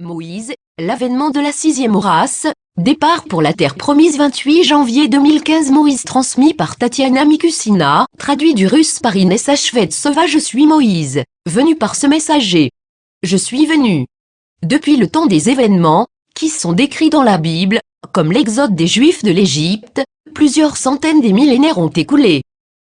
Moïse, l'avènement de la sixième race, départ pour la terre promise 28 janvier 2015. Moïse transmis par Tatiana Mikusina, traduit du russe par Inès Achvetsova. Je suis Moïse, venu par ce messager. Je suis venu. Depuis le temps des événements, qui sont décrits dans la Bible, comme l'exode des Juifs de l'Égypte, plusieurs centaines des millénaires ont écoulé.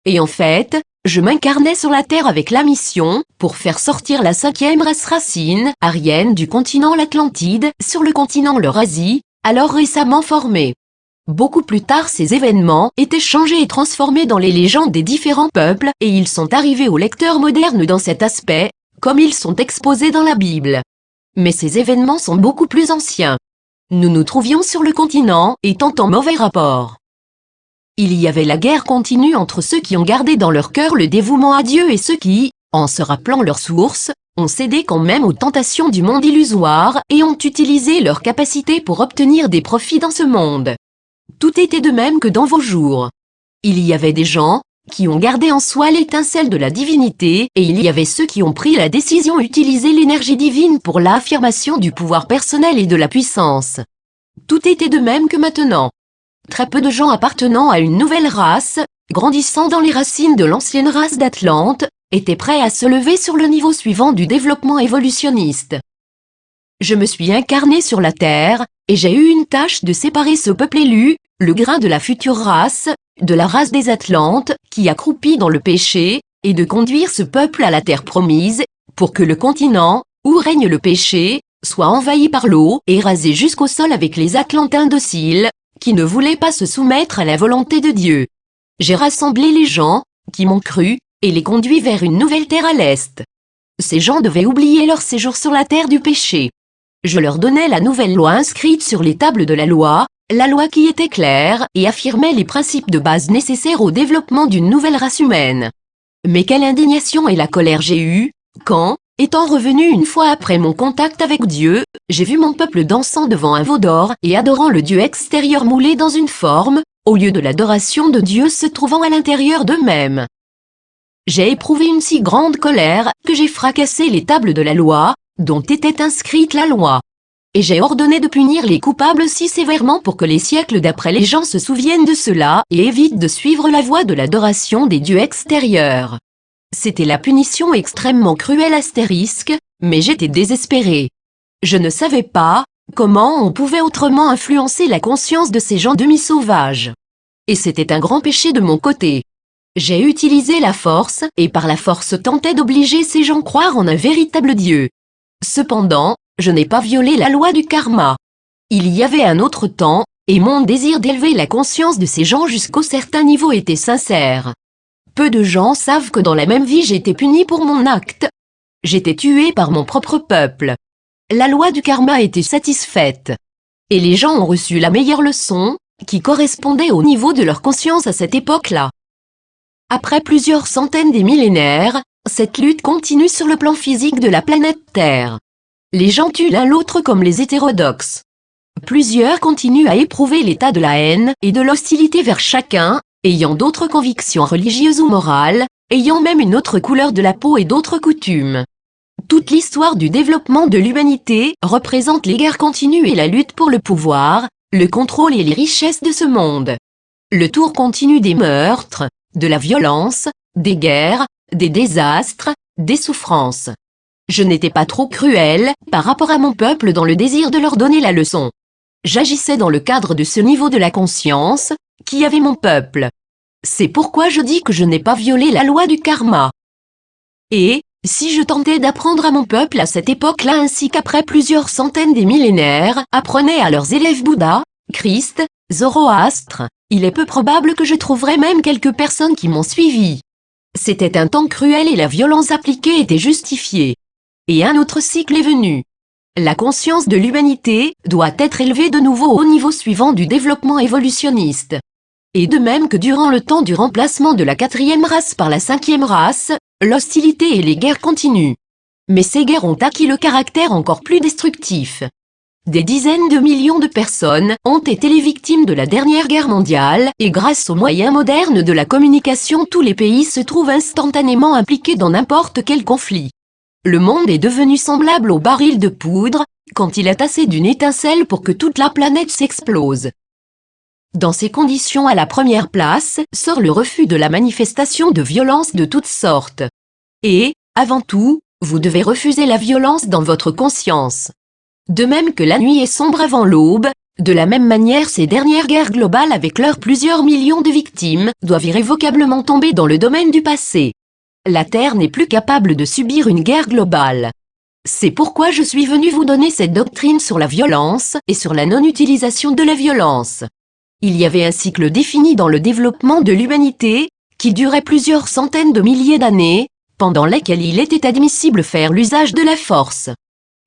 Et en fait, je m'incarnais sur la Terre avec la mission, pour faire sortir la cinquième race racine, aryenne du continent l'Atlantide, sur le continent l'Eurasie, alors récemment formé. Beaucoup plus tard ces événements étaient changés et transformés dans les légendes des différents peuples, et ils sont arrivés aux lecteurs modernes dans cet aspect, comme ils sont exposés dans la Bible. Mais ces événements sont beaucoup plus anciens. Nous nous trouvions sur le continent, étant en mauvais rapport. Il y avait la guerre continue entre ceux qui ont gardé dans leur cœur le dévouement à Dieu et ceux qui, en se rappelant leur source, ont cédé quand même aux tentations du monde illusoire et ont utilisé leurs capacités pour obtenir des profits dans ce monde. Tout était de même que dans vos jours. Il y avait des gens qui ont gardé en soi l'étincelle de la divinité et il y avait ceux qui ont pris la décision d'utiliser l'énergie divine pour l'affirmation du pouvoir personnel et de la puissance. Tout était de même que maintenant. Très peu de gens appartenant à une nouvelle race, grandissant dans les racines de l'ancienne race d'Atlante, étaient prêts à se lever sur le niveau suivant du développement évolutionniste. Je me suis incarné sur la Terre, et j'ai eu une tâche de séparer ce peuple élu, le grain de la future race, de la race des Atlantes, qui a croupi dans le péché, et de conduire ce peuple à la terre promise, pour que le continent, où règne le péché, soit envahi par l'eau et rasé jusqu'au sol avec les Atlantes indociles, qui ne voulaient pas se soumettre à la volonté de Dieu. J'ai rassemblé les gens, qui m'ont cru, et les conduit vers une nouvelle terre à l'est. Ces gens devaient oublier leur séjour sur la terre du péché. Je leur donnais la nouvelle loi inscrite sur les tables de la loi qui était claire et affirmait les principes de base nécessaires au développement d'une nouvelle race humaine. Mais quelle indignation et la colère j'ai eue, quand, étant revenu une fois après mon contact avec Dieu, j'ai vu mon peuple dansant devant un veau d'or et adorant le Dieu extérieur moulé dans une forme, au lieu de l'adoration de Dieu se trouvant à l'intérieur d'eux-mêmes. J'ai éprouvé une si grande colère que j'ai fracassé les tables de la loi, dont était inscrite la loi. Et j'ai ordonné de punir les coupables si sévèrement pour que les siècles d'après les gens se souviennent de cela et évitent de suivre la voie de l'adoration des dieux extérieurs. C'était la punition extrêmement cruelle astérisque, mais j'étais désespéré. Je ne savais pas comment on pouvait autrement influencer la conscience de ces gens demi-sauvages. Et c'était un grand péché de mon côté. J'ai utilisé la force, et par la force tentais d'obliger ces gens à croire en un véritable Dieu. Cependant, je n'ai pas violé la loi du karma. Il y avait un autre temps, et mon désir d'élever la conscience de ces gens jusqu'au certain niveau était sincère. Peu de gens savent que dans la même vie j'ai été puni pour mon acte. J'étais tué par mon propre peuple. La loi du karma était satisfaite. Et les gens ont reçu la meilleure leçon, qui correspondait au niveau de leur conscience à cette époque-là. Après plusieurs centaines de millénaires, cette lutte continue sur le plan physique de la planète Terre. Les gens tuent l'un l'autre comme les hétérodoxes. Plusieurs continuent à éprouver l'état de la haine et de l'hostilité vers chacun, ayant d'autres convictions religieuses ou morales, ayant même une autre couleur de la peau et d'autres coutumes. Toute l'histoire du développement de l'humanité représente les guerres continues et la lutte pour le pouvoir, le contrôle et les richesses de ce monde. Le tour continu des meurtres, de la violence, des guerres, des désastres, des souffrances. Je n'étais pas trop cruel par rapport à mon peuple dans le désir de leur donner la leçon. J'agissais dans le cadre de ce niveau de la conscience, qui avait mon peuple. C'est pourquoi je dis que je n'ai pas violé la loi du karma. Et, si je tentais d'apprendre à mon peuple à cette époque-là ainsi qu'après plusieurs centaines de millénaires, apprenaient à leurs élèves Bouddha, Christ, Zoroastre, il est peu probable que je trouverais même quelques personnes qui m'ont suivi. C'était un temps cruel et la violence appliquée était justifiée. Et un autre cycle est venu. La conscience de l'humanité doit être élevée de nouveau au niveau suivant du développement évolutionniste. Et de même que durant le temps du remplacement de la quatrième race par la cinquième race, l'hostilité et les guerres continuent. Mais ces guerres ont acquis le caractère encore plus destructif. Des dizaines de millions de personnes ont été les victimes de la dernière guerre mondiale, et grâce aux moyens modernes de la communication tous les pays se trouvent instantanément impliqués dans n'importe quel conflit. Le monde est devenu semblable au baril de poudre, quand il est assez d'une étincelle pour que toute la planète s'explose. Dans ces conditions, à la première place sort le refus de la manifestation de violence de toutes sortes. Et, avant tout, vous devez refuser la violence dans votre conscience. De même que la nuit est sombre avant l'aube, de la même manière ces dernières guerres globales avec leurs plusieurs millions de victimes doivent irrévocablement tomber dans le domaine du passé. La Terre n'est plus capable de subir une guerre globale. C'est pourquoi je suis venu vous donner cette doctrine sur la violence et sur la non-utilisation de la violence. Il y avait un cycle défini dans le développement de l'humanité, qui durait plusieurs centaines de milliers d'années, pendant lesquelles il était admissible faire l'usage de la force.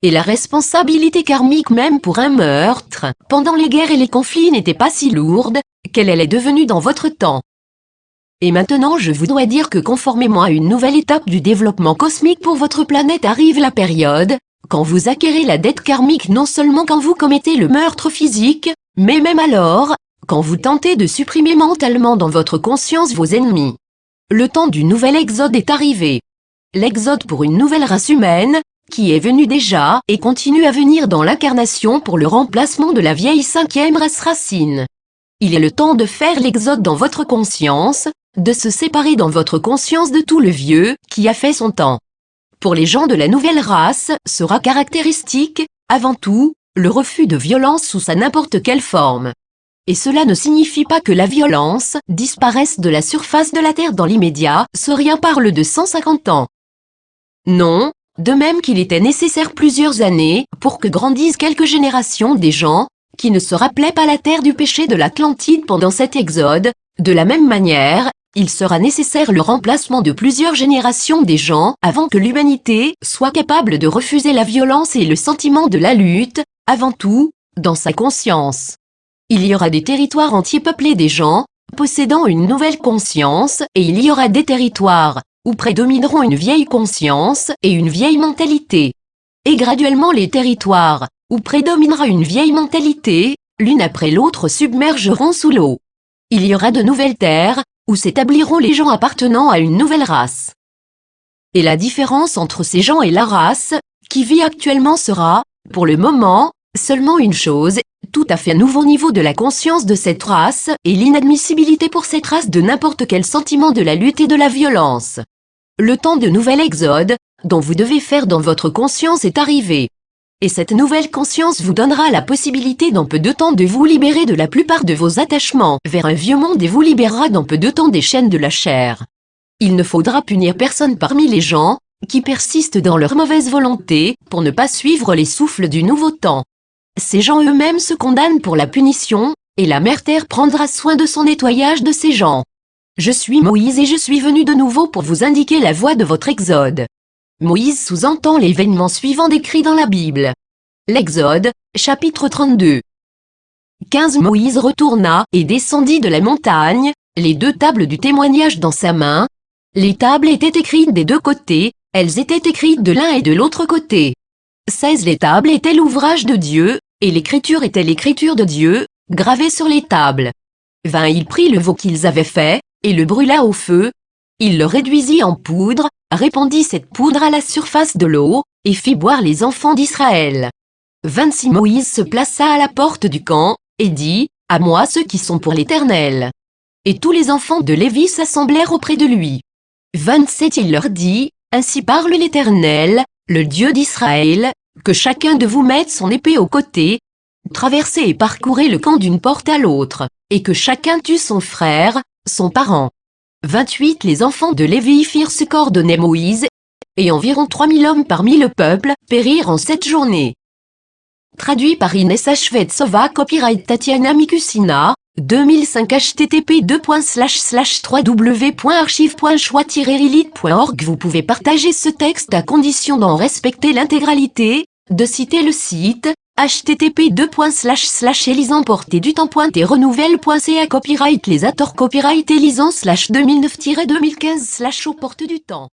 Et la responsabilité karmique même pour un meurtre, pendant les guerres et les conflits n'était pas si lourde, qu'elle est devenue dans votre temps. Et maintenant je vous dois dire que conformément à une nouvelle étape du développement cosmique pour votre planète arrive la période, quand vous acquérez la dette karmique non seulement quand vous commettez le meurtre physique, mais même alors, quand vous tentez de supprimer mentalement dans votre conscience vos ennemis. Le temps du nouvel exode est arrivé. L'exode pour une nouvelle race humaine, qui est venue déjà et continue à venir dans l'incarnation pour le remplacement de la vieille cinquième race racine. Il est le temps de faire l'exode dans votre conscience, de se séparer dans votre conscience de tout le vieux qui a fait son temps. Pour les gens de la nouvelle race, sera caractéristique, avant tout, le refus de violence sous sa n'importe quelle forme. Et cela ne signifie pas que la violence disparaisse de la surface de la Terre dans l'immédiat, ce rien parle de 150 ans. Non, de même qu'il était nécessaire plusieurs années pour que grandissent quelques générations des gens qui ne se rappelaient pas la terre du péché de l'Atlantide pendant cet exode, de la même manière, il sera nécessaire le remplacement de plusieurs générations des gens avant que l'humanité soit capable de refuser la violence et le sentiment de la lutte, avant tout, dans sa conscience. Il y aura des territoires entiers peuplés des gens, possédant une nouvelle conscience, et il y aura des territoires où prédomineront une vieille conscience et une vieille mentalité. Et graduellement les territoires où prédominera une vieille mentalité, l'une après l'autre submergeront sous l'eau. Il y aura de nouvelles terres, où s'établiront les gens appartenant à une nouvelle race. Et la différence entre ces gens et la race, qui vit actuellement sera, pour le moment, seulement une chose, tout à fait nouveau niveau de la conscience de cette race et l'inadmissibilité pour cette race de n'importe quel sentiment de la lutte et de la violence. Le temps de nouvel exode, dont vous devez faire dans votre conscience est arrivé. Et cette nouvelle conscience vous donnera la possibilité dans peu de temps de vous libérer de la plupart de vos attachements vers un vieux monde et vous libérera dans peu de temps des chaînes de la chair. Il ne faudra punir personne parmi les gens qui persistent dans leur mauvaise volonté pour ne pas suivre les souffles du nouveau temps. Ces gens eux-mêmes se condamnent pour la punition, et la Mère Terre prendra soin de son nettoyage de ces gens. Je suis Moïse et je suis venu de nouveau pour vous indiquer la voie de votre exode. Moïse sous-entend l'événement suivant décrit dans la Bible. L'Exode, chapitre 32. 15 Moïse retourna et descendit de la montagne, les deux tables du témoignage dans sa main. Les tables étaient écrites des deux côtés, elles étaient écrites de l'un et de l'autre côté. 16 Les tables étaient l'ouvrage de Dieu, et l'écriture était l'écriture de Dieu, gravée sur les tables. 20 Il prit le veau qu'ils avaient fait, et le brûla au feu. Il le réduisit en poudre, répandit cette poudre à la surface de l'eau, et fit boire les enfants d'Israël. 26 Moïse se plaça à la porte du camp, et dit, « À moi ceux qui sont pour l'Éternel. » Et tous les enfants de Lévi s'assemblèrent auprès de lui. 27 Il leur dit, « Ainsi parle l'Éternel, le Dieu d'Israël, que chacun de vous mette son épée au côté, traversez et parcourez le camp d'une porte à l'autre, et que chacun tue son frère, son parent. » 28 Les enfants de Lévi firent ce qu'ordonnait Moïse, et environ 3000 hommes parmi le peuple périrent en cette journée. Traduit par Inès Achvetsova, copyright Tatiana Mikusina, 2005 http://www.archive.choix-relite.org. Vous pouvez partager ce texte à condition d'en respecter l'intégralité, de citer le site, http://elisanporterdutemps.renouvelle.ca copyright les acteurs copyright Elisan/2009-2015/ aux portes du temps.